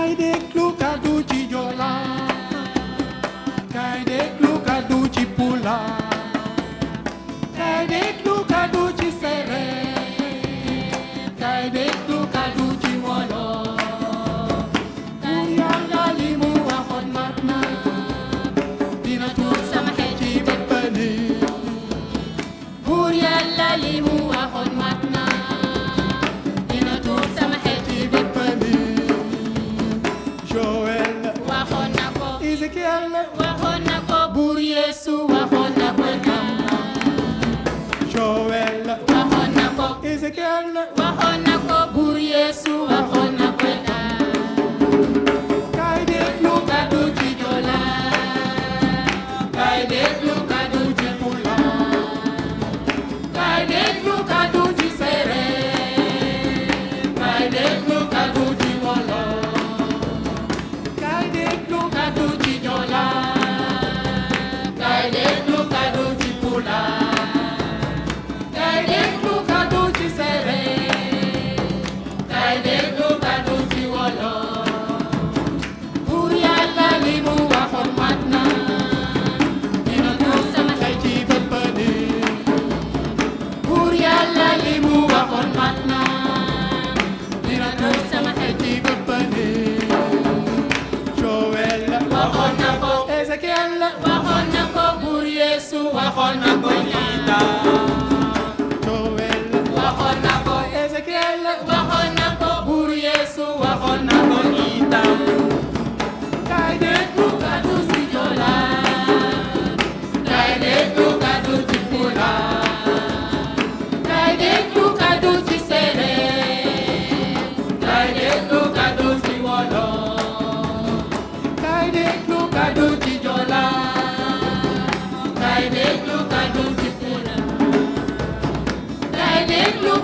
kay déglu kàddu ci Joola kay déglu kàddu ci Pulaar kay déglu kàddu ci Séeréer kay déglu kàddu ci Wolof Buur Yàlla li mu waxoon mat na dina tuur sama xel ci bépp nit Buur Yàlla li mu waxoon mat na dina tuur sama xel ci bépp nit Joël waxoon na ko Ezekiel waxoon na ko Buur Yeesu waxoon na ko Joël waxoon na ko Ezekiel waxoon na ko Buur Yeesu waxoon na ko kay déglu kàddu ci Joola kay déglu kàddu ci Pulaar kay déglu kàddu ci Séeréer kay déglu kàddu ci Wolof kay déglu kàddu ci Joola kay déglu kàddu ci Pulaar kay déglu kàddu ci Séeréer kay déglu kàddu ci Wolof Buur Yàlla li mu waxoon mat na dina tuur sama xel ci bépp nit Buur Yàlla li mu waxoon mat na dina tuur sama xel ci bépp nit Joël waxoon na ko Ezekiel waxoon na ko Buur Yeesu waxoon na ko Joël waxoon na ko Ezekiel waxoon na ko Buur Yeesu waxoon na ko itam kay déglu kàddu ci Joola kay déglu kàddu ci Pulaar kay déglu kàddu ci Séeréer kay déglu kàddu ci Wolof kay déglu kàddu ci Joola kay déglu kàddu ci Pulaar kay déglu